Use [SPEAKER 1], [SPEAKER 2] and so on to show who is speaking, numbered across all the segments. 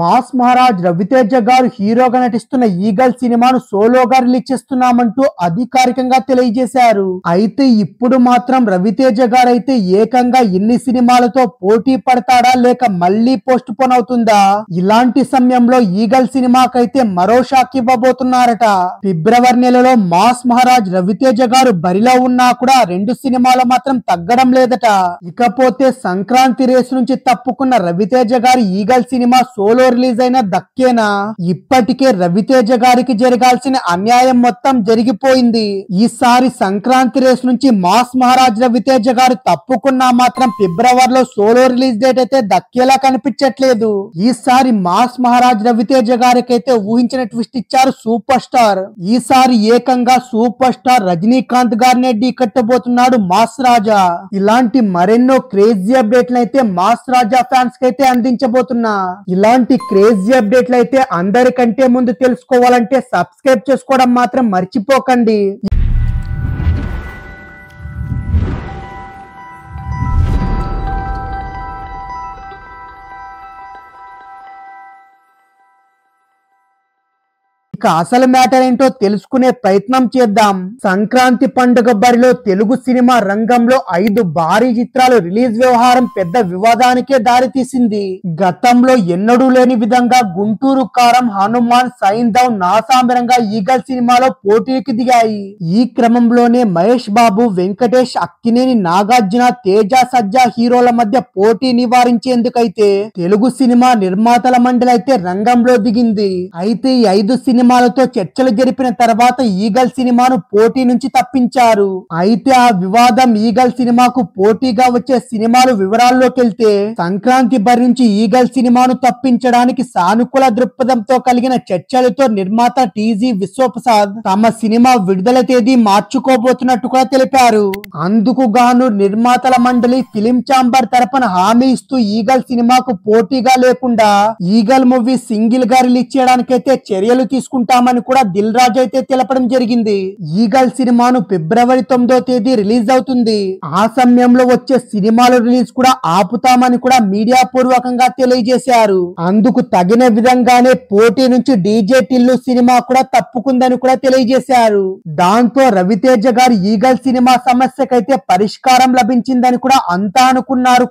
[SPEAKER 1] Mass Maharaj Raviteja గారు హీరోగా నటిస్తున్న ఈగల్ సినిమాను సోలోగా రిలీజ్ చేస్తున్నామంటూ అధికారికంగా తెలియజేశారు. అయితే ఇప్పుడు మాత్రం రవితేజ గారు అయితే ఏకంగా ఎన్ని సినిమాలతో పోటీ పడతాడా లేక మళ్ళీ పోస్ట్ పోన్ అవుతుందా? ఇలాంటి సమయంలో ఈగల్ సినిమాకైతే మరో షాక్ ఇవ్వబోతున్నారట. ఫిబ్రవరి నెలలో మాస్ మహారాజ్ రవితేజ గారు బరిలో ఉన్నా కూడా 2 సినిమాలు మాత్రం తగ్గడం లేదట. ఇకపోతే సంక్రాంతి రేసు నుంచి తప్పుకున్న రవితేజ గారి ఈగల్ సినిమా సోలో రిలీజ్ అయిన దక్కేనా? ఇప్పటికే రవితేజ గారికి జరగాల్సిన అన్యాయం మొత్తం జరిగిపోయింది. ఈసారి సంక్రాంతి రేస్ నుంచి మాస్ మహారాజ్ రవితేజ గారు తప్పుకున్నా మాత్రం ఫిబ్రవరిలో సోలో రిలీజ్ డేట్ అయితే దక్కేలా కనిపించట్లేదు. ఈసారి మాస్ మహారాజ్ రవితేజ గారికి అయితే ఊహించిన ట్విస్ట్ ఇచ్చారు సూపర్ స్టార్. ఈసారి ఏకంగా సూపర్ స్టార్ రజనీకాంత్ గారినే ఢీ కట్టబోతున్నాడు మాస్ రాజా. ఇలాంటి మరెన్నో క్రేజీ అప్డేట్లు అయితే మాస్ రాజా ఫ్యాన్స్ కి అయితే అందించబోతున్నా. ఇలాంటి క్రేజీ అప్డేట్లు అయితే అందరికంటే ముందు తెలుసుకోవాలంటే సబ్స్క్రైబ్ చేసుకోవడం మాత్రం మర్చిపోకండి. అసలు మ్యాటర్ ఏంటో తెలుసుకునే ప్రయత్నం చేద్దాం. సంక్రాంతి పండుగ బరిలో తెలుగు సినిమా రంగంలో 5 భారీ చిత్రాలు రిలీజ్ వ్యవహారం పెద్ద వివాదానికే దారితీసింది. గతంలో ఎన్నడూ లేని విధంగా గుంటూరు కారం, హనుమాన్, సైంధవ్, నాసామిరంగా ఈగల్ సినిమాలో పోటీకి దిగాయి. ఈ క్రమంలోనే మహేష్ బాబు, వెంకటేష్, అక్కినేని నాగార్జున, తేజ సజ్జా హీరోల మధ్య పోటీ నివారించేందుకైతే తెలుగు సినిమా నిర్మాతల మండలి అయితే రంగంలో దిగింది. అయితే ఈ 5 సినిమాలతో చర్చలు జరిపిన తర్వాత ఈగల్ సినిమాను పోటీ నుంచి తప్పించారు. అయితే ఆ వివాదం ఈగల్ సినిమాకు పోటీగా వచ్చే సినిమాలు వివరాల్లోకి వెళ్తే సంక్రాంతి బరి నుంచి ఈగల్ సినిమాను తప్పించడానికి సానుకూల దృక్పథంతో కలిగిన చర్చలతో నిర్మాత టీజీ విశ్వప్రసాద్ తమ సినిమా విడుదల తేదీ మార్చుకోబోతున్నట్టు కూడా తెలిపారు. అందుకు గాను నిర్మాతల మండలి ఫిలిం ఛాంబర్ తరపున హామీ ఇస్తూ ఈగల్ సినిమాకు పోటీగా లేకుండా ఈగల్ మూవీ సింగిల్ గా రిలీజ్ చేయడానికైతే చర్యలు తీసుకుంటామని కూడా దిల్ రాజు అయితే తెలపడం జరిగింది. ఈగల్ సినిమాను ఫిబ్రవరి 9వ తేదీ రిలీజ్ అవుతుంది. ఆ సమయంలో వచ్చే సినిమాల రిలీజ్ కూడా ఆపుతామని కూడా మీడియా పూర్వకంగా తెలియజేశారు. అందుకు తగిన విధంగానే పోటీ నుంచి డీజే టిల్లు సినిమా కూడా తప్పుకుందని కూడా తెలియజేశారు. దాంతో రవితేజ గారి ఈగల్ సినిమా సమస్యకైతే పరిష్కారం లభించిందని కూడా అంతా అనుకున్నారు.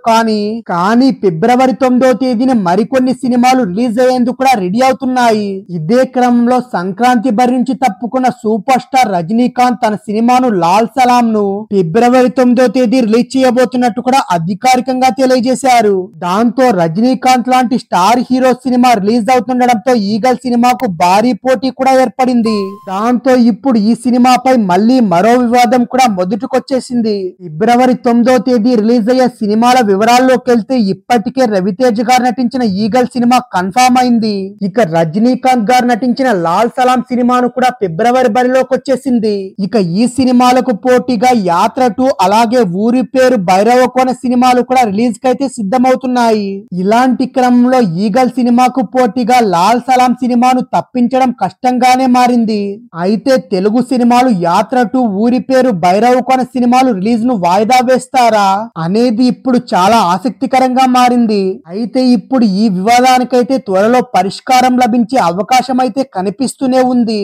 [SPEAKER 1] కానీ ఫిబ్రవరి 9వ తేదీన మరికొన్ని సినిమాలు రిలీజ్ అయ్యేందుకు కూడా రెడీ అవుతున్నాయి. ఇదే క్రమంలో సంక్రాంతి బరి నుంచి తప్పుకున్న సూపర్ స్టార్ రజనీకాంత్ తన సినిమాను లాల్ సలాం ను ఫిబ్రవరి 9వ తేదీ రిలీజ్ చేయబోతున్నట్టు కూడా అధికారికంగా తెలియజేశారు. దాంతో రజనీకాంత్ లాంటి స్టార్ హీరో సినిమా రిలీజ్ అవుతుండడంతో ఈగల్ సినిమాకు భారీ పోటీ కూడా ఏర్పడింది. దాంతో ఇప్పుడు ఈ సినిమాపై మళ్ళీ మరో వివాదం కూడా మొదటికొచ్చేసింది. ఫిబ్రవరి 9వ తేదీ రిలీజ్ అయ్యే సినిమాల వివరాల్లోకి వెళ్తే ఇప్పటికే రవితేజ గారు నటించిన ఈగల్ సినిమా కన్ఫర్మ్ అయింది. ఇక రజనీకాంత్ గారు నటించిన లాల్ సలాం సినిమాను కూడా ఫిబ్రవరి బరిలోకి వచ్చేసింది. ఇక ఈ సినిమాలకు పోటీగా యాత్ర 2 అలాగే ఊరి పేరు భైరవ కోన సినిమాలు కూడా రిలీజ్ కైతే సిద్ధమవుతున్నాయి. ఇలాంటి క్రమంలో ఈగల్ సినిమాకు పోటీగా లాల్ సలాం సినిమాను తప్పించడం కష్టంగానే మారింది. అయితే తెలుగు సినిమాలు యాత్ర 2, ఊరి పేరు భైరవ కోన సినిమాలు రిలీజ్ ను వాయిదా వేస్తారా అనేది ఇప్పుడు చాలా ఆసక్తికరంగా మారింది. అయితే ఇప్పుడు ఈ వివాదానికైతే త్వరలో పరిష్కారం లభించే అవకాశం అయితే కనిపిస్తూనే ఉంది.